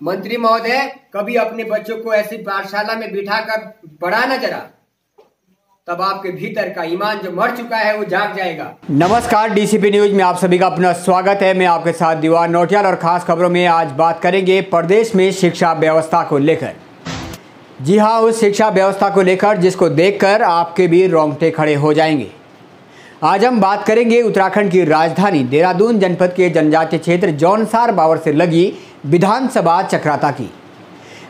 मंत्री महोदय, कभी अपने बच्चों को ऐसी पाठशाला में बिठाकर पढ़ाना जरा, तब आपके भीतर का ईमान जो मर चुका है वो जाग जाएगा। नमस्कार, डीसीपी न्यूज में आप सभी का अपना स्वागत है। मैं आपके साथ दीवार नोटियाल और खास खबरों में आज बात करेंगे प्रदेश में शिक्षा व्यवस्था को लेकर। जी हां, उस शिक्षा व्यवस्था को लेकर जिसको देखकर आपके भी रोंगटे खड़े हो जाएंगे। आज हम बात करेंगे उत्तराखंड की राजधानी देहरादून जनपद के जनजातीय क्षेत्र जौनसार बावर से लगी विधानसभा चक्राता की।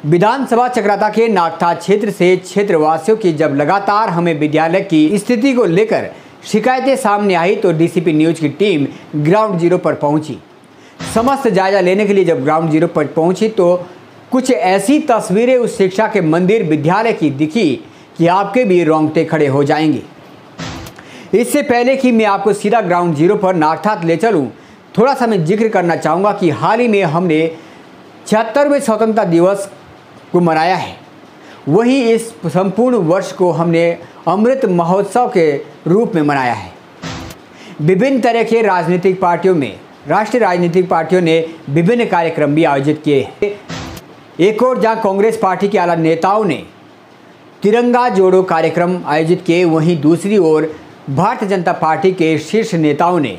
विधानसभा चक्राता के नागथा क्षेत्र से क्षेत्रवासियों की जब लगातार हमें विद्यालय की स्थिति को लेकर शिकायतें सामने आई तो डीसीपी न्यूज की टीम ग्राउंड जीरो पर पहुंची। समस्त जायजा लेने के लिए जब ग्राउंड जीरो पर पहुंची तो कुछ ऐसी तस्वीरें उस शिक्षा के मंदिर विद्यालय की दिखी कि आपके भी रोंगटे खड़े हो जाएंगे। इससे पहले कि मैं आपको सीधा ग्राउंड जीरो पर नागथा ले चलूं, थोड़ा सा मैं जिक्र करना चाहूँगा कि हाल ही में हमने 76वें स्वतंत्रता दिवस को मनाया है। वहीं इस संपूर्ण वर्ष को हमने अमृत महोत्सव के रूप में मनाया है। विभिन्न तरह के राजनीतिक पार्टियों में राष्ट्रीय राजनीतिक पार्टियों ने विभिन्न कार्यक्रम भी आयोजित किए हैं। एक और जहां कांग्रेस पार्टी के आला नेताओं ने तिरंगा जोड़ो कार्यक्रम आयोजित किए, वहीं दूसरी ओर भारतीय जनता पार्टी के शीर्ष नेताओं ने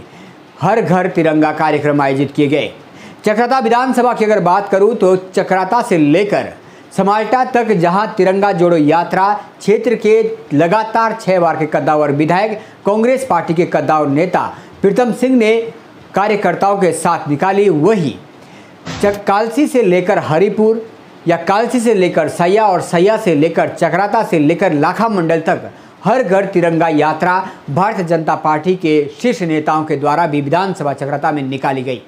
हर घर तिरंगा कार्यक्रम आयोजित किए गए। चक्राता विधानसभा की अगर बात करूं तो चक्राता से लेकर समाल्टा तक जहां तिरंगा जोड़ो यात्रा क्षेत्र के लगातार 6 बार के कद्दावर विधायक कांग्रेस पार्टी के कद्दावर नेता प्रीतम सिंह ने कार्यकर्ताओं के साथ निकाली, वही कालसी से लेकर हरिपुर या कालसी से लेकर सैया और सैया से लेकर चक्राता से लेकर लाखा मंडल तक हर घर तिरंगा यात्रा भारतीय जनता पार्टी के शीर्ष नेताओं के द्वारा भी विधानसभा चक्राता में निकाली गई।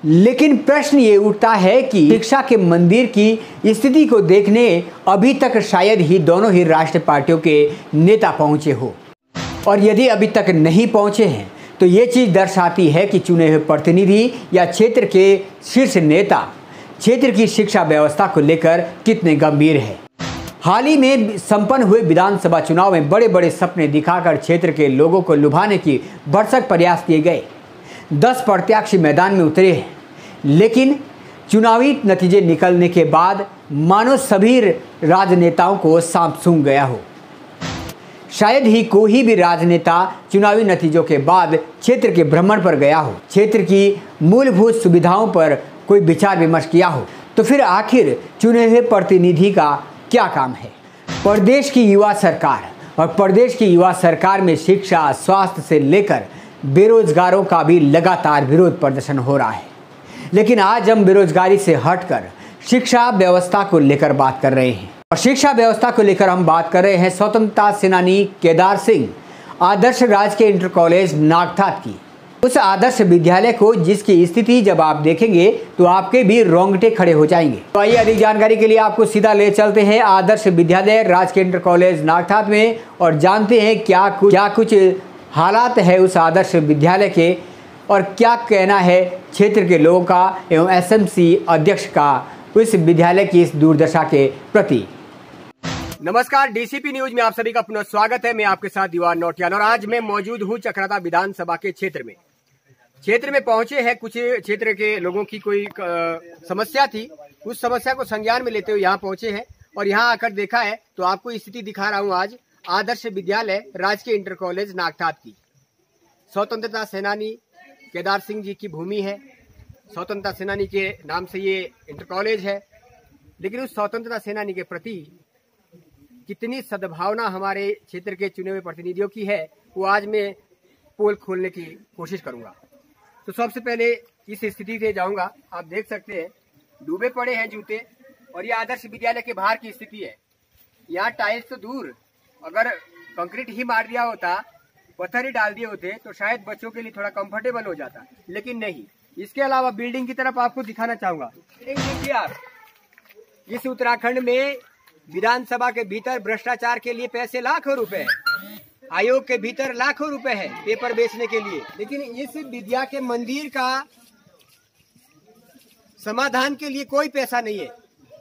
लेकिन प्रश्न ये उठता है कि शिक्षा के मंदिर की स्थिति को देखने अभी तक शायद ही दोनों ही राष्ट्रीय पार्टियों के नेता पहुंचे हो, और यदि अभी तक नहीं पहुंचे हैं तो ये चीज़ दर्शाती है कि चुने हुए प्रतिनिधि या क्षेत्र के शीर्ष नेता क्षेत्र की शिक्षा व्यवस्था को लेकर कितने गंभीर है। हाल ही में संपन्न हुए विधानसभा चुनाव में बड़े बड़े सपने दिखाकर क्षेत्र के लोगों को लुभाने की भरसक प्रयास किए गए। 10 प्रत्याशी मैदान में उतरे हैं, लेकिन चुनावी नतीजे निकलने के बाद मानो सभी राजनेताओं को सांप सूंघ गया हो। शायद ही कोई भी राजनेता चुनावी नतीजों के बाद क्षेत्र के भ्रमण पर गया हो, क्षेत्र की मूलभूत सुविधाओं पर कोई विचार विमर्श किया हो। तो फिर आखिर चुने हुए प्रतिनिधि का क्या काम है। प्रदेश की युवा सरकार और प्रदेश की युवा सरकार में शिक्षा, स्वास्थ्य से लेकर बेरोजगारों का भी लगातार विरोध प्रदर्शन हो रहा है। लेकिन आज हम बेरोजगारी से हटकर शिक्षा व्यवस्था को लेकर बात कर रहे हैं, और शिक्षा व्यवस्था को लेकर हम बात कर रहे हैं स्वतंत्रता सेनानी केदार सिंह आदर्श राजकीय इंटर कॉलेज नागथा की, उस आदर्श विद्यालय को जिसकी स्थिति जब आप देखेंगे तो आपके भी रोंगटे खड़े हो जाएंगे। तो आइए अधिक जानकारी के लिए आपको सीधा ले चलते हैं आदर्श विद्यालय राजकीय इंटर कॉलेज नागथा में और जानते हैं क्या कुछ हालात है उस आदर्श विद्यालय के और क्या कहना है क्षेत्र के लोगों का एवं एसएमसी अध्यक्ष का उस विद्यालय की इस दुर्दशा के प्रति। नमस्कार, डीसीपी न्यूज में आप सभी का पुनः स्वागत है। मैं आपके साथ दीवार नोटियाल और आज मैं मौजूद हूं चक्राता विधानसभा के क्षेत्र में पहुंचे हैं। कुछ क्षेत्र के लोगों की कोई समस्या थी, उस समस्या को संज्ञान में लेते हुए यहाँ पहुंचे हैं और यहाँ आकर देखा है तो आपको स्थिति दिखा रहा हूँ आज आदर्श विद्यालय राजकीय इंटर कॉलेज नागथा की। स्वतंत्रता सेनानी केदार सिंह जी की भूमि है, स्वतंत्रता सेनानी के नाम से ये इंटर कॉलेज है। लेकिन उस स्वतंत्रता सेनानी के प्रति कितनी सद्भावना हमारे क्षेत्र के चुने हुए प्रतिनिधियों की है वो आज मैं पोल खोलने की कोशिश करूंगा। तो सबसे पहले इस स्थिति से जाऊंगा। आप देख सकते हैं डूबे पड़े हैं जूते, और ये आदर्श विद्यालय के बाहर की स्थिति है। यहाँ टाइल्स तो दूर, अगर कंक्रीट ही मार दिया होता, पत्थर ही डाल दिए होते तो शायद बच्चों के लिए थोड़ा कंफर्टेबल हो जाता, लेकिन नहीं। इसके अलावा बिल्डिंग की तरफ आपको दिखाना चाहूंगा। देखिए आप, इस उत्तराखंड में विधानसभा के भीतर भ्रष्टाचार के लिए पैसे लाखों रुपए हैं, आयोग के भीतर लाखों रुपए है पेपर बेचने के लिए, लेकिन इस विद्या के मंदिर का समाधान के लिए कोई पैसा नहीं है,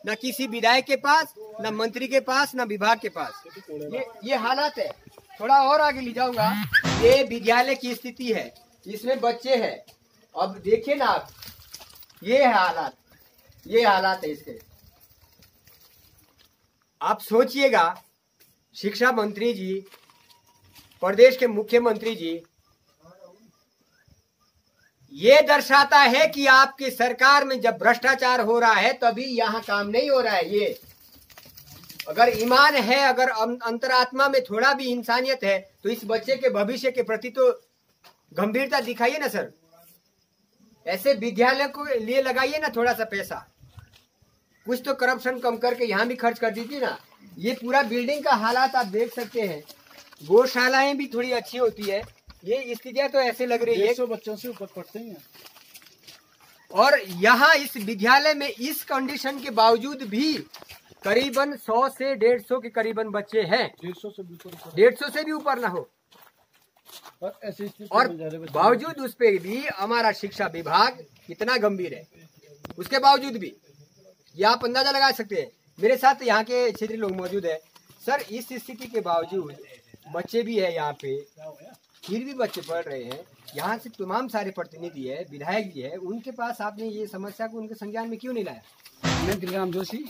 न किसी विधायक के पास, न मंत्री के पास, न विभाग के पास। ये हालत है। थोड़ा और आगे ले जाऊंगा। ये विद्यालय की स्थिति है, इसमें बच्चे हैं। अब देखिए ना आप, ये है हालात। ये हालात है इसके। आप सोचिएगा, शिक्षा मंत्री जी, प्रदेश के मुख्यमंत्री जी, ये दर्शाता है कि आपकी सरकार में जब भ्रष्टाचार हो रहा है तभी यहाँ काम नहीं हो रहा है। ये अगर ईमान है, अगर अंतरात्मा में थोड़ा भी इंसानियत है तो इस बच्चे के भविष्य के प्रति तो गंभीरता दिखाइए ना सर। ऐसे विद्यालय को लिए लगाइए ना थोड़ा सा पैसा, कुछ तो करप्शन कम करके यहाँ भी खर्च कर दीजिए ना। ये पूरा बिल्डिंग का हालात आप देख सकते हैं। गौशालाएं भी थोड़ी अच्छी होती है, ये स्थितियां तो ऐसे लग रही है 100 बच्चों से ऊपर पढ़ते हैं। और यहाँ इस विद्यालय में इस कंडीशन के बावजूद भी करीबन 100 से 150 के करीबन बच्चे हैं। 150 से भी ऊपर ना हो, और बावजूद उस पे भी हमारा शिक्षा विभाग कितना गंभीर है। उसके बावजूद भी ये आप अंदाजा लगा सकते हैं। मेरे साथ यहाँ के क्षेत्रीय लोग मौजूद है। सर, इस स्थिति के बावजूद बच्चे भी है यहाँ पे, फिर भी बच्चे पढ़ रहे हैं। यहाँ से तमाम सारे प्रतिनिधि है, विधायक जी है, उनके पास आपने ये समस्या को उनके संज्ञान में क्यों नहीं लाया? मैं दिलराम जोशी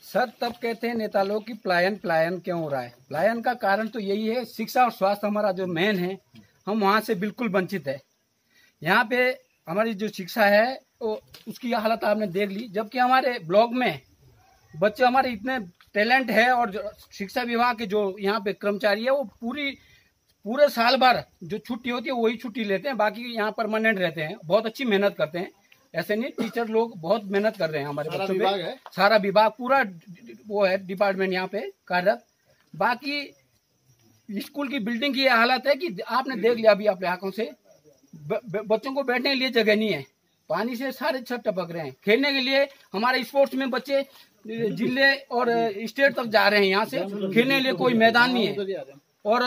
सर, तब कहते हैं नेता लोग कि पलायन क्यों हो रहा है। पलायन का कारण तो यही है, शिक्षा और स्वास्थ्य हमारा जो मेन है, हम वहाँ से बिल्कुल वंचित है। यहाँ पे हमारी जो शिक्षा है वो उसकी हालत आपने देख ली, जबकि हमारे ब्लॉक में बच्चे हमारे इतने टैलेंट है, और जो शिक्षा विभाग के जो यहाँ पे कर्मचारी है वो पूरे साल भर जो छुट्टी होती है वही छुट्टी लेते हैं, बाकी यहाँ परमानेंट रहते हैं। बहुत अच्छी मेहनत करते हैं, ऐसे नहीं, टीचर लोग बहुत मेहनत कर रहे हैं हमारे बच्चों पे। सारा विभाग पूरा वो है डिपार्टमेंट यहाँ पे कार्यरत। बाकी स्कूल की बिल्डिंग की ये हालत है कि आपने देख लिया अभी अपने आंखों से, बच्चों को बैठने के लिए जगह नहीं है, पानी से सारे छत टपक रहे हैं। खेलने के लिए हमारे स्पोर्ट्स में बच्चे जिले और स्टेट तक जा रहे हैं, यहाँ से खेलने के लिए कोई मैदान नहीं है। और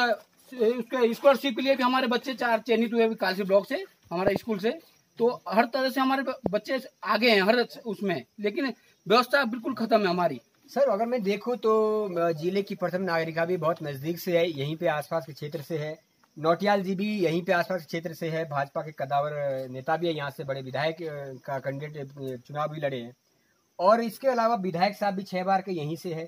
उसके स्कॉलरशिप के लिए भी हमारे बच्चे चयनित हुए कालसी ब्लॉक से, हमारे स्कूल से। तो हर तरह से हमारे बच्चे आगे हैं हर उसमें, लेकिन व्यवस्था बिल्कुल खत्म है हमारी। सर, अगर मैं देखूं तो जिले की प्रथम नागरिका भी बहुत नजदीक से है, यहीं पे आसपास के क्षेत्र से है। नौटियाल जी भी यहीं पे आसपास के क्षेत्र से है, भाजपा के कदावर नेता भी है, यहाँ से बड़े विधायक का कैंडिडेट चुनाव भी लड़े हैं। और इसके अलावा विधायक साहब भी 6 बार के यहीं से है।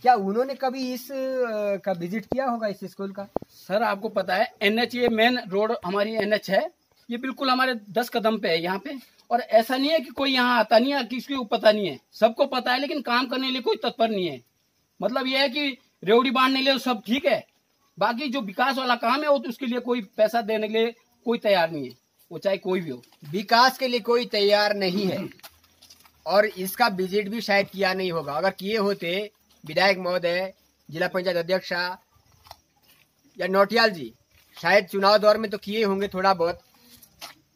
क्या उन्होंने कभी इस का विजिट किया होगा इस स्कूल का? सर, आपको पता है NH, ये मेन रोड हमारी NH है, ये बिल्कुल हमारे 10 कदम पे है यहाँ पे। और ऐसा नहीं है कि कोई यहाँ आता नहीं है, किसी को पता नहीं है, सबको पता है, लेकिन काम करने के लिए कोई तत्पर नहीं है। मतलब ये है कि रेवड़ी बांधने के लिए सब ठीक है, बाकी जो विकास वाला काम है वो तो उसके लिए कोई पैसा देने के लिए कोई तैयार नहीं है, वो चाहे कोई भी हो। विकास के लिए कोई तैयार नहीं है, और इसका विजिट भी शायद किया नहीं होगा। अगर किए होते विधायक महोदय, जिला पंचायत अध्यक्ष या नौटियाल जी, शायद चुनाव दौर में तो किए होंगे थोड़ा बहुत।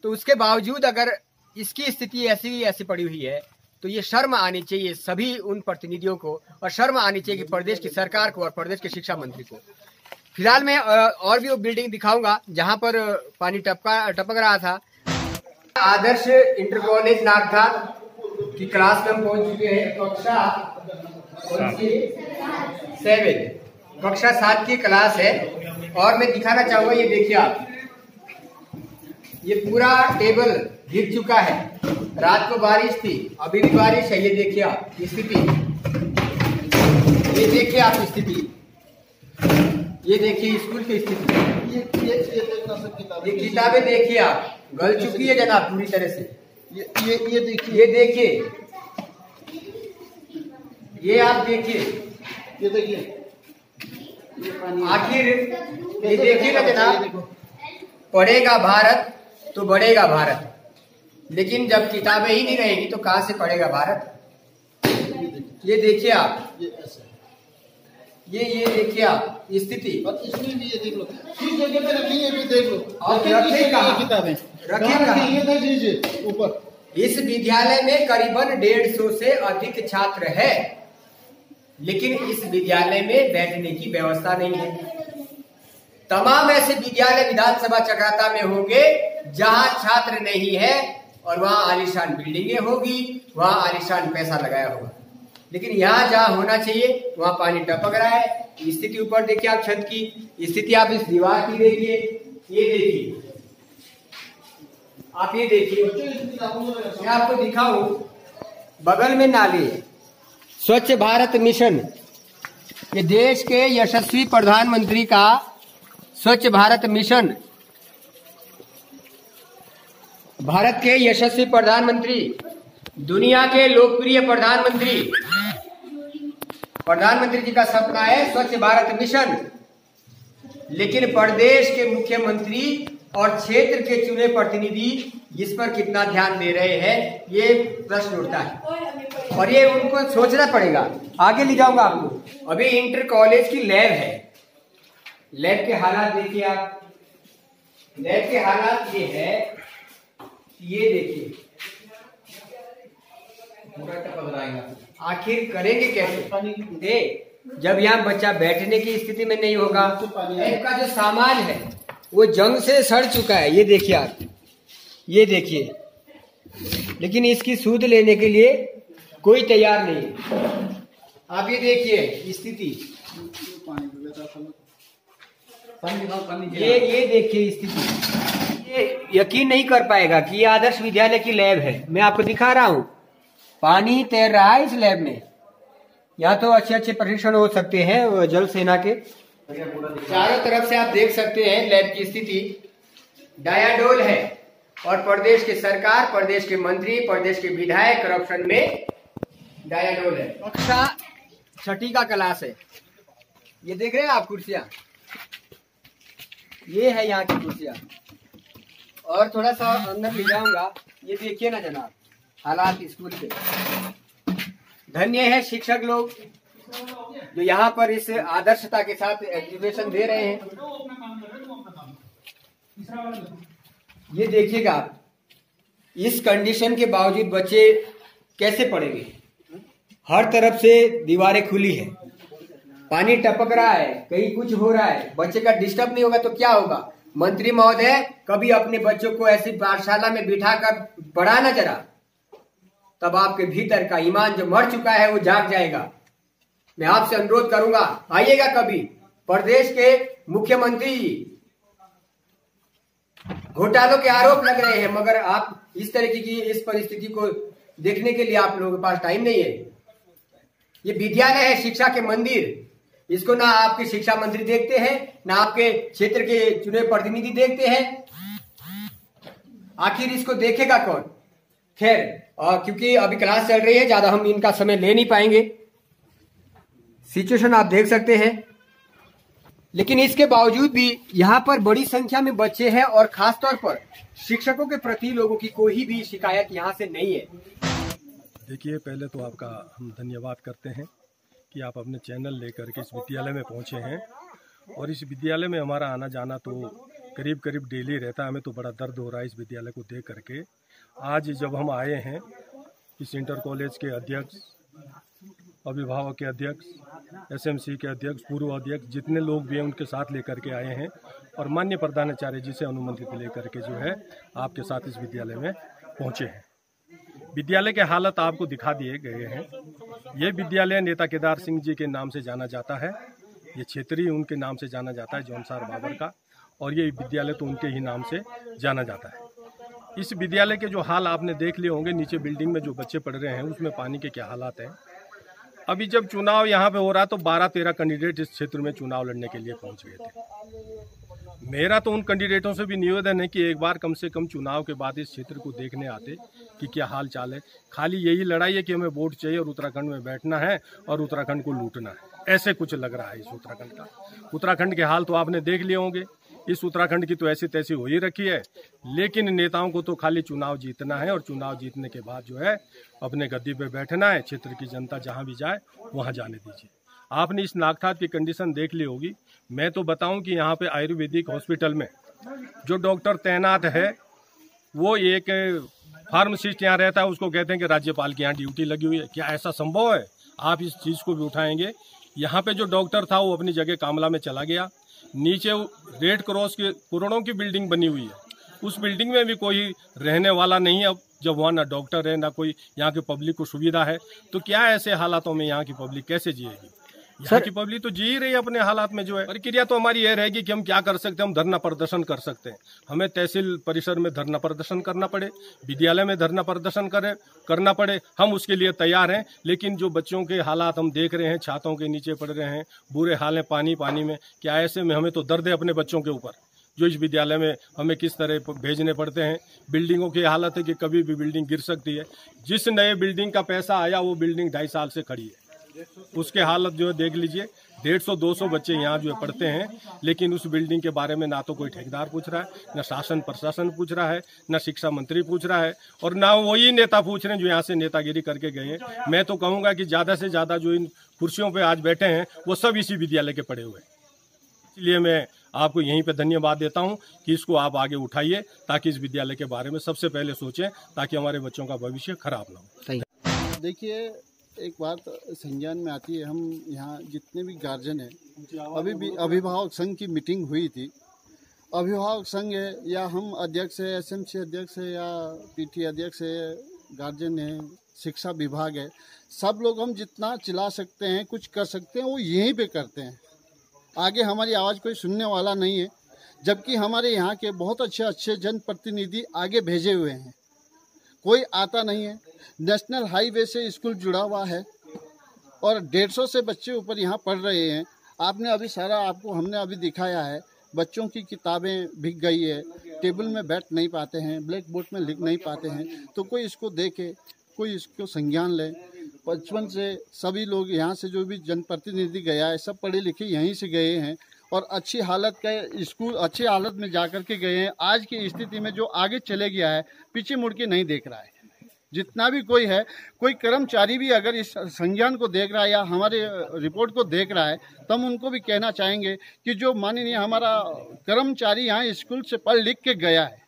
तो उसके बावजूद अगर इसकी स्थिति ऐसी पड़ी हुई है तो ये शर्म आनी चाहिए सभी उन प्रतिनिधियों को, और शर्म आनी चाहिए कि प्रदेश की सरकार को और प्रदेश के शिक्षा मंत्री को। फिलहाल मैं और भी वो बिल्डिंग दिखाऊंगा जहां पर पानी टपक रहा था। आदर्श इंटर कॉलेज नागथा की क्लास में हम पहुंच चुके हैं। कक्षा 7 की क्लास है, और मैं दिखाना चाहूंगा, ये देखिए आप, ये पूरा टेबल गिर चुका है। रात को बारिश थी, अभी भी बारिश है। ये देखिए आप स्थिति, ये देखिए आप स्थिति, ये देखिए स्कूल की स्थिति। ये किताबें देखिए आप, गल चुकी है जनाब पूरी तरह से। ये देखिए, ये आप देखिए, आखिर ये देखिए ना जनाब, पढ़ेगा भारत तो बढ़ेगा भारत, लेकिन जब किताबें ही नहीं रहेगी तो कहाँ से पढ़ेगा भारत। ये देखिए आप, ये देखिए आप स्थिति। इसमें भी ये देख लो, किस जगह पे रखी है, देख लो। और रखेगा किताबें रखेगा ये देख लीजिए ऊपर। इस विद्यालय में करीबन 150 से अधिक छात्र है, लेकिन इस विद्यालय में बैठने की व्यवस्था नहीं है। तमाम ऐसे विद्यालय विधानसभा चक्राता में होंगे जहां छात्र नहीं है, और वहां आलीशान बिल्डिंगें होगी, वहां आलीशान पैसा लगाया होगा, लेकिन यहाँ जहाँ होना चाहिए वहाँ पानी टपक रहा है। स्थिति ऊपर देखिए आप, छत की स्थिति आप इस दीवार की देखिए, ये देखिए आप, ये देखिए। मैं आपको दिखाऊं, बगल में नाली है। स्वच्छ भारत मिशन, ये देश के यशस्वी प्रधानमंत्री का स्वच्छ भारत मिशन, भारत के यशस्वी प्रधानमंत्री, दुनिया के लोकप्रिय प्रधानमंत्री जी का सपना है स्वच्छ भारत मिशन। लेकिन प्रदेश के मुख्यमंत्री और क्षेत्र के चुने प्रतिनिधि इस पर कितना ध्यान दे रहे हैं, ये प्रश्न उठता है और ये उनको सोचना पड़ेगा। आगे ले जाऊंगा आपको। अभी इंटर कॉलेज की लैब है, लैब के हालात देखिए आप। लैब के हालात ये है, ये देखिए, आखिर करेंगे कैसे? जब यहाँ बच्चा बैठने की स्थिति में नहीं होगा, लैब का जो सामान है वो जंग से सड़ चुका है, ये देखिए आप, ये देखिए, लेकिन इसकी सूद लेने के लिए कोई तैयार नहीं है। आप ये देखिए स्थिति, ये देखिए स्थिति, ये यकीन नहीं कर पाएगा कि ये आदर्श विद्यालय की लैब है। मैं आपको दिखा रहा हूँ, पानी तैर रहा है इस लैब में। यहाँ तो अच्छे अच्छे परीक्षण हो सकते हैं जल सेना के। चारों तरफ से आप देख सकते हैं लैब की स्थिति डायाडोल है और प्रदेश की सरकार, प्रदेश के मंत्री, प्रदेश के विधायक करप्शन में डायाडोल है। कक्षा 6ठी का क्लास है, ये देख रहे हैं आप कुर्सियां, ये है यहाँ की कुर्सियां। और थोड़ा सा अंदर ले जाऊंगा, ये देखिए ना जनाब हालात स्कूल के। धन्य है शिक्षक लोग जो यहाँ पर इस आदर्शता के साथ एजुकेशन दे रहे हैं। ये देखिएगा आप, इस कंडीशन के बावजूद बच्चे कैसे पढ़ेंगे? हर तरफ से दीवारें खुली है, पानी टपक रहा है, कहीं कुछ हो रहा है, बच्चे का डिस्टर्ब नहीं होगा तो क्या होगा? मंत्री महोदय कभी अपने बच्चों को ऐसी पाठशाला में बिठाकर पढ़ाना जरा, तब आपके भीतर का ईमान जो मर चुका है वो जाग जाएगा। मैं आपसे अनुरोध करूंगा, आइएगा कभी। प्रदेश के मुख्यमंत्री घोटालों के आरोप लग रहे हैं, मगर आप इस तरीके की इस परिस्थिति को देखने के लिए आप लोगों के पास टाइम नहीं है। ये विद्यालय है, शिक्षा के मंदिर, इसको ना आपके शिक्षा मंत्री देखते हैं, ना आपके क्षेत्र के चुने प्रतिनिधि देखते हैं। आखिर इसको देखेगा कौन? खैर, क्योंकि अभी क्लास चल रही है, ज्यादा हम इनका समय ले नहीं पाएंगे। सिचुएशन आप देख सकते हैं, लेकिन इसके बावजूद भी यहाँ पर बड़ी संख्या में बच्चे हैं और खासतौर पर शिक्षकों के प्रति लोगों की कोई भी शिकायत यहाँ से नहीं है। देखिए, पहले तो आपका हम धन्यवाद करते हैं कि आप अपने चैनल लेकर के इस विद्यालय में पहुँचे हैं। और इस विद्यालय में हमारा आना जाना तो करीब करीब डेली रहता है। हमें तो बड़ा दर्द हो रहा है इस विद्यालय को देख करके। आज जब हम आए हैं, इस इंटर कॉलेज के अध्यक्ष, अभिभावक के अध्यक्ष, एसएमसी के अध्यक्ष, पूर्व अध्यक्ष, जितने लोग भी हैं उनके साथ लेकर के आए हैं और माननीय प्रधानाचार्य जी से अनुमति लेकर के जो है आपके साथ इस विद्यालय में पहुंचे हैं। विद्यालय के हालत आपको दिखा दिए गए हैं। ये विद्यालय नेता केदार सिंह जी के नाम से जाना जाता है, ये क्षेत्रीय उनके नाम से जाना जाता है, जौनसार बाबर का, और ये विद्यालय तो उनके ही नाम से जाना जाता है। इस विद्यालय के जो हाल आपने देख लिए होंगे, नीचे बिल्डिंग में जो बच्चे पढ़ रहे हैं उसमें पानी के क्या हालात हैं। अभी जब चुनाव यहाँ पे हो रहा तो 12-13 कैंडिडेट इस क्षेत्र में चुनाव लड़ने के लिए पहुंच गए थे। मेरा तो उन कैंडिडेटों से भी निवेदन है कि एक बार कम से कम चुनाव के बाद इस क्षेत्र को देखने आते कि क्या हाल चाल है। खाली यही लड़ाई है कि हमें वोट चाहिए और उत्तराखंड में बैठना है और उत्तराखंड को लूटना है, ऐसे कुछ लग रहा है इस उत्तराखंड का। उत्तराखंड के हाल तो आपने देख लिए होंगे। इस उत्तराखंड की तो ऐसी तैसी हो ही रखी है, लेकिन नेताओं को तो खाली चुनाव जीतना है और चुनाव जीतने के बाद जो है अपने गद्दी पे बैठना है। क्षेत्र की जनता जहां भी जाए वहां जाने दीजिए। आपने इस नागठाट की कंडीशन देख ली होगी। मैं तो बताऊं कि यहाँ पे आयुर्वेदिक हॉस्पिटल में जो डॉक्टर तैनात है वो एक फार्मासिस्ट यहाँ रहता है, उसको कहते हैं कि राज्यपाल की यहाँ ड्यूटी लगी हुई है। क्या ऐसा संभव है? आप इस चीज़ को भी उठाएंगे। यहाँ पे जो डॉक्टर था वो अपनी जगह कामला में चला गया। नीचे रेड क्रॉस की करोड़ों की बिल्डिंग बनी हुई है, उस बिल्डिंग में भी कोई रहने वाला नहीं है। अब जब वहाँ ना डॉक्टर है ना कोई यहाँ की पब्लिक को सुविधा है, तो क्या ऐसे हालातों में यहाँ की पब्लिक कैसे जिएगी? यहाँ की पब्लिक तो जी ही रही है अपने हालात में। जो है प्रक्रिया तो हमारी यह रहेगी कि हम क्या कर सकते हैं, हम धरना प्रदर्शन कर सकते हैं। हमें तहसील परिसर में धरना प्रदर्शन करना पड़े, विद्यालय में धरना प्रदर्शन करना पड़े, हम उसके लिए तैयार हैं। लेकिन जो बच्चों के हालात हम देख रहे हैं, छातों के नीचे पड़ रहे हैं, बुरे हाल है पानी में, क्या ऐसे में हमें तो दर्द है अपने बच्चों के ऊपर, जो इस विद्यालय में हमें किस तरह भेजने पड़ते हैं। बिल्डिंगों की हालत है कि कभी भी बिल्डिंग गिर सकती है। जिस नए बिल्डिंग का पैसा आया वो बिल्डिंग 2.5 साल से खड़ी है, उसके हालत जो है देख लीजिए। 150-200 बच्चे यहाँ जो है पढ़ते हैं, लेकिन उस बिल्डिंग के बारे में ना तो कोई ठेकेदार पूछ रहा है, न शासन प्रशासन पूछ रहा है, न शिक्षा मंत्री पूछ रहा है, और ना वही नेता पूछ रहे हैं जो यहाँ से नेतागिरी करके गए हैं। मैं तो कहूँगा कि ज़्यादा से ज़्यादा जो इन कुर्सियों पर आज बैठे हैं वो सब इसी विद्यालय के पढ़े हुए हैं। इसलिए मैं आपको यहीं पे धन्यवाद देता हूं कि इसको आप आगे उठाइए, ताकि इस विद्यालय के बारे में सबसे पहले सोचें, ताकि हमारे बच्चों का भविष्य खराब ना हो। देखिए, एक बात संज्ञान में आती है, हम यहाँ जितने भी गार्जियन हैं, अभी भी अभिभावक संघ की मीटिंग हुई थी। अभिभावक संघ है या हम अध्यक्ष है, एसएमसी अध्यक्ष है या पीटी अध्यक्ष है, गार्जियन है, शिक्षा विभाग है, सब लोग हम जितना चिल्ला सकते हैं, कुछ कर सकते हैं, वो यहीं पे करते हैं। आगे हमारी आवाज़ कोई सुनने वाला नहीं है, जबकि हमारे यहाँ के बहुत अच्छे जनप्रतिनिधि आगे भेजे हुए हैं, कोई आता नहीं है। नेशनल हाईवे से स्कूल जुड़ा हुआ है और 150 से बच्चे ऊपर यहाँ पढ़ रहे हैं। आपने अभी सारा हमने अभी दिखाया है, बच्चों की किताबें भीग गई है, टेबल में बैठ नहीं पाते हैं, ब्लैक बोर्ड में लिख नहीं पाते हैं, तो कोई इसको देखे, कोई इसको संज्ञान ले। बचपन से सभी लोग यहाँ से जो भी जनप्रतिनिधि गया है, सब पढ़े लिखे यहीं से गए हैं और अच्छी हालत का स्कूल अच्छी हालत में जा कर के गए हैं। आज की स्थिति में जो आगे चले गया है, पीछे मुड़ के नहीं देख रहा है। जितना भी कोई है, कोई कर्मचारी भी अगर इस संज्ञान को देख रहा है या हमारे रिपोर्ट को देख रहा है, तो हम उनको भी कहना चाहेंगे कि जो माननीय हमारा कर्मचारी यहाँ स्कूल से पढ़ लिख के गया है,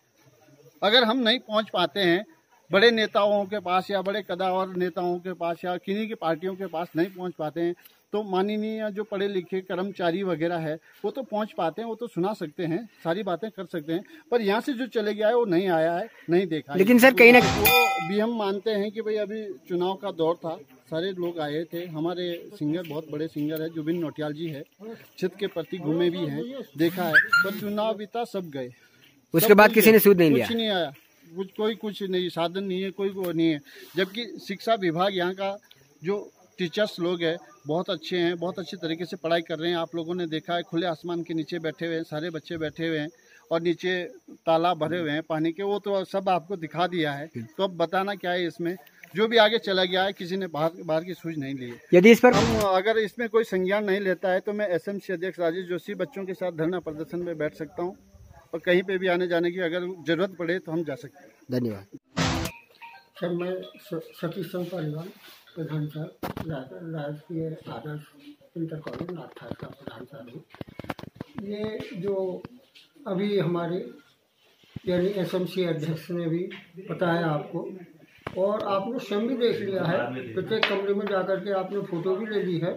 अगर हम नहीं पहुँच पाते हैं बड़े नेताओं के पास या बड़े कदावर नेताओं के पास या किन्हीं की पार्टियों के पास नहीं पहुंच पाते हैं, तो माननीय जो पढ़े लिखे कर्मचारी वगैरह है वो तो पहुंच पाते हैं, वो तो सुना सकते हैं, सारी बातें कर सकते हैं। पर यहाँ से जो चले गया है वो नहीं आया है, नहीं देखा। लेकिन सर कहीं ना वो भी हम मानते हैं कि भाई अभी चुनाव का दौर था, सारे लोग आए थे। हमारे सिंगर बहुत बड़े सिंगर है, जुबिन नौटियाल जी है, क्षेत्र के प्रति घूमे भी हैं, देखा है, पर चुनाव भी था, सब गए। उसके बाद किसी ने सूद नहीं लिया, कुछ नहीं आया, कुछ नहीं, साधन नहीं है, कोई वो नहीं है। जबकि शिक्षा विभाग यहाँ का जो टीचर्स लोग हैं बहुत अच्छे हैं, बहुत अच्छे तरीके से पढ़ाई कर रहे हैं। आप लोगों ने देखा है, खुले आसमान के नीचे बैठे हुए हैं, सारे बच्चे बैठे हुए हैं और नीचे तालाब भरे हुए हैं पानी के, वो तो सब आपको दिखा दिया है। तो अब बताना क्या है इसमें, जो भी आगे चला गया है किसी ने बाहर की सूझ नहीं ली है। यदि इस पर हम अगर इसमें कोई संज्ञान नहीं लेता है तो मैं एसएमसी अध्यक्ष राजेश जोशी बच्चों के साथ धरना प्रदर्शन में बैठ सकता हूँ और कहीं पे भी आने जाने की अगर जरूरत पड़े तो हम जा सकते हैं। धन्यवाद। सर, मैं सतीश चंद पालीवाल, प्रधान साहब, राजकीय आदर्श इंटर कॉलेज नाथास का प्रधान साहब हूँ। ये जो अभी हमारे यानी एसएमसी अध्यक्ष ने भी बताया आपको, और आपने स्वयं भी देख लिया है, प्रत्येक कमरे में जाकर के आपने फोटो भी ले ली है।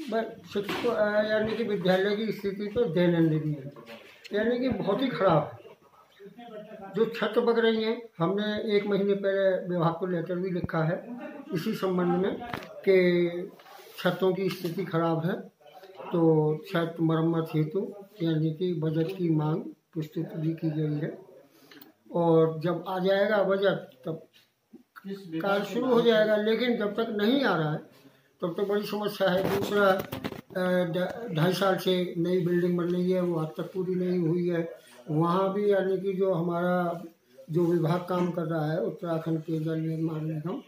बस शिक्षक यानी कि विद्यालय की स्थिति तो दैनंदिनी है, यानी कि बहुत ही खराब है। जो छत पक रही हैं, हमने 1 महीने पहले विभाग को लेटर भी लिखा है इसी संबंध में कि छतों की स्थिति खराब है, तो छत मरम्मत हेतु यानी कि बजट की मांग प्रस्तुत भी की गई है, और जब आ जाएगा बजट तब कार्य शुरू हो जाएगा। लेकिन जब तक नहीं आ रहा है तब तो बड़ी समस्या है। दूसरा, 2.5 साल से नई बिल्डिंग बन रही है, वो आज तक पूरी नहीं हुई है। वहाँ भी यानी कि जो हमारा जो विभाग काम कर रहा है, उत्तराखंड पेयजल निर्माण निगम,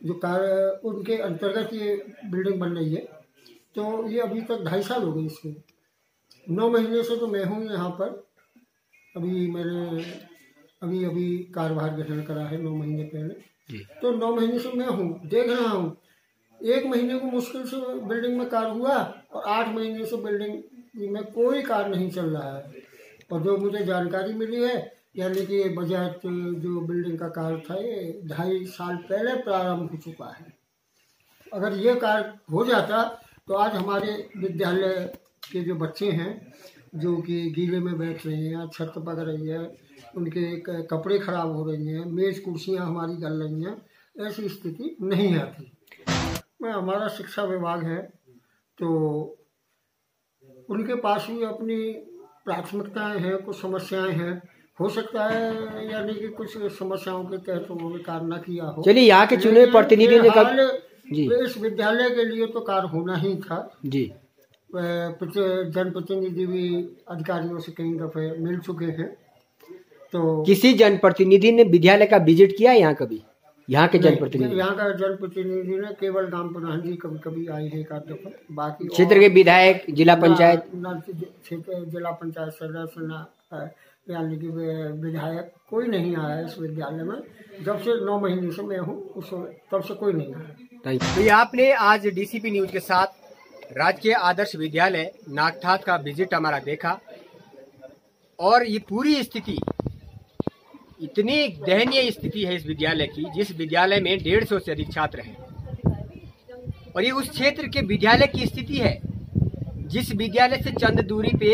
जो कार्य उनके अंतर्गत ये बिल्डिंग बन रही है, तो ये अभी तक 2.5 साल हो गए इसके। 9 महीने से तो मैं हूँ यहाँ पर। अभी मैंने अभी कार्यभार ग्रहण करा है 9 महीने पहले, तो 9 महीने से मैं हूँ, देख रहा हूँ। 1 महीने को मुश्किल से बिल्डिंग में कार्य हुआ और 8 महीने से बिल्डिंग में कोई कार्य नहीं चल रहा है। और जो मुझे जानकारी मिली है, यानी कि बजट जो बिल्डिंग का कार्य था ये 2.5 साल पहले प्रारंभ हो चुका है। अगर ये कार्य हो जाता तो आज हमारे विद्यालय के जो बच्चे हैं जो कि गीले में बैठ रहे हैं, छत पक रही है, उनके कपड़े खराब हो रही हैं, मेज कुर्सियां हमारी गल रही हैं, ऐसी स्थिति नहीं आती। में हमारा शिक्षा विभाग है, तो उनके पास भी अपनी प्राथमिकताएं हैं, कुछ समस्याएं हैं। हो सकता है यानी कि कुछ समस्याओं के तहत उन्होंने कार्य न किया हो। चलिए, यहाँ के चुने प्रतिनिधियों ने जी इस विद्यालय के लिए तो कार्य होना ही था जी। जनप्रतिनिधि भी अधिकारियों से कई दफे मिल चुके हैं। तो किसी जनप्रतिनिधि ने विद्यालय का विजिट किया यहाँ कभी? यहाँ के जनप्रतिनिधि, यहाँ का जनप्रतिनिधि ने केवल ग्राम प्रधान जी कभी कभी आए हैं एक आध दफा, बाकी क्षेत्र के विधायक, जिला पंचायत, जिला पंचायत सदस्य यानी कि विधायक कोई नहीं आया है इस विद्यालय में। जब से 9 महीने से मैं हूँ उस तब से कोई नहीं आया। तो ये आपने आज डीसीपी न्यूज के साथ राजकीय आदर्श विद्यालय नागठात का विजिट हमारा देखा, और ये पूरी स्थिति, इतनी दयनीय स्थिति है इस विद्यालय की, जिस विद्यालय में 150 से अधिक छात्र हैं, और ये उस क्षेत्र के विद्यालय की स्थिति है जिस विद्यालय से चंद दूरी पे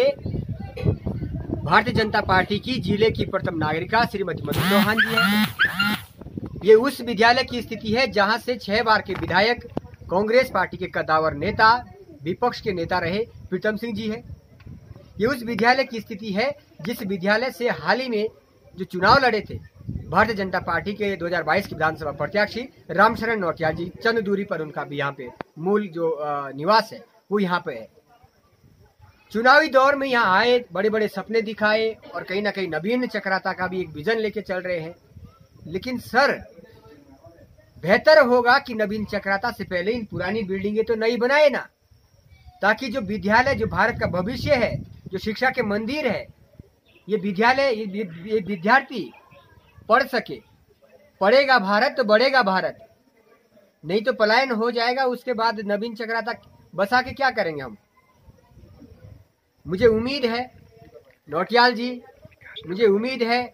भारतीय जनता पार्टी की जिले की प्रथम नागरिका श्रीमती मधु चौहान जी है। ये उस विद्यालय की स्थिति है जहां से 6 बार के विधायक, कांग्रेस पार्टी के कद्दावर नेता, विपक्ष के नेता रहे प्रीतम सिंह जी है। ये उस विद्यालय की स्थिति है जिस विद्यालय से हाल ही में जो चुनाव लड़े थे भारतीय जनता पार्टी के 2022 के विधानसभा प्रत्याशी रामशरण नौटियाल जी, चंद दूरी पर उनका भी यहाँ पे मूल जो निवास है वो यहाँ पे है। चुनावी दौर में यहाँ आए, बड़े बड़े सपने दिखाए, और कहीं ना कहीं नवीन चक्राता का भी एक विजन लेके चल रहे हैं। लेकिन सर, बेहतर होगा कि नवीन चक्राता से पहले इन पुरानी बिल्डिंगें तो नई बनाए ना, ताकि जो विद्यालय, जो भारत का भविष्य है, जो शिक्षा के मंदिर है, ये विद्यालय, ये विद्यार्थी पढ़ सके। पढ़ेगा भारत तो बढ़ेगा भारत, नहीं तो पलायन हो जाएगा। उसके बाद नवीन चक्राता बसा के क्या करेंगे हम? मुझे उम्मीद है नौटियाल जी, मुझे उम्मीद है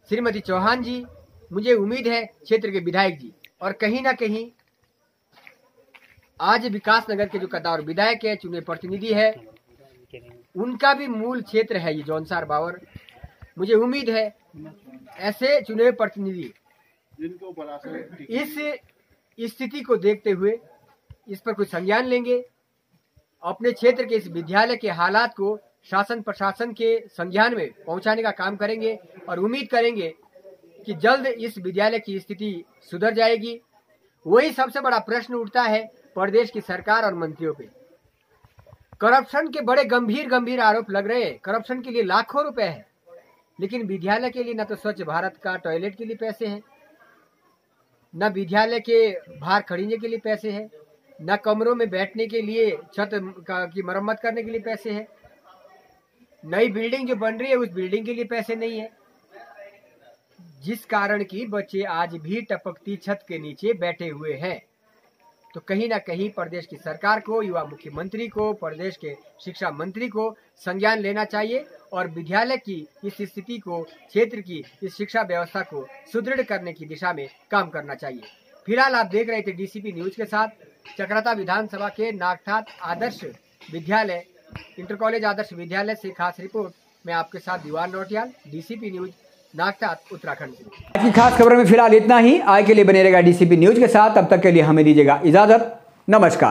श्रीमती चौहान जी, मुझे उम्मीद है क्षेत्र के विधायक जी, और कहीं ना कहीं आज विकास नगर के जो कद्दावर विधायक है, चुने प्रतिनिधि है, उनका भी मूल क्षेत्र है ये जौनसार बावर। मुझे उम्मीद है ऐसे चुने प्रतिनिधि इस स्थिति को देखते हुए इस पर कुछ संज्ञान लेंगे, अपने क्षेत्र के इस विद्यालय के हालात को शासन प्रशासन के संज्ञान में पहुंचाने का काम करेंगे, और उम्मीद करेंगे कि जल्द इस विद्यालय की स्थिति सुधर जाएगी। वही सबसे बड़ा प्रश्न उठता है प्रदेश की सरकार और मंत्रियों पे। करप्शन के बड़े गंभीर आरोप लग रहे हैं। करप्शन के लिए लाखों रुपए है, लेकिन विद्यालय के लिए न तो स्वच्छ भारत का टॉयलेट के लिए पैसे हैं, न विद्यालय के बाहर खड़ीने के लिए पैसे हैं, न कमरों में बैठने के लिए छत की मरम्मत करने के लिए पैसे हैं। नई बिल्डिंग जो बन रही है उस बिल्डिंग के लिए पैसे नहीं है, जिस कारण की बच्चे आज भी टपकती छत के नीचे बैठे हुए हैं। तो कहीं ना कहीं प्रदेश की सरकार को, युवा मुख्यमंत्री को, प्रदेश के शिक्षा मंत्री को संज्ञान लेना चाहिए, और विद्यालय की इस स्थिति को, क्षेत्र की इस शिक्षा व्यवस्था को सुदृढ़ करने की दिशा में काम करना चाहिए। फिलहाल आप देख रहे थे डीसीपी न्यूज के साथ चक्राता विधानसभा के नागठात आदर्श विद्यालय, इंटर कॉलेज आदर्श विद्यालय से खास रिपोर्ट मैं आपके साथ दीवान नौटियाल, डीसीपी न्यूज, नागठात, उत्तराखंड से। आज की खास खबरों में फिलहाल इतना ही। आय के लिए बने रहेगा डीसीपी न्यूज के साथ। तब तक के लिए हमें दीजिएगा इजाजत। नमस्कार।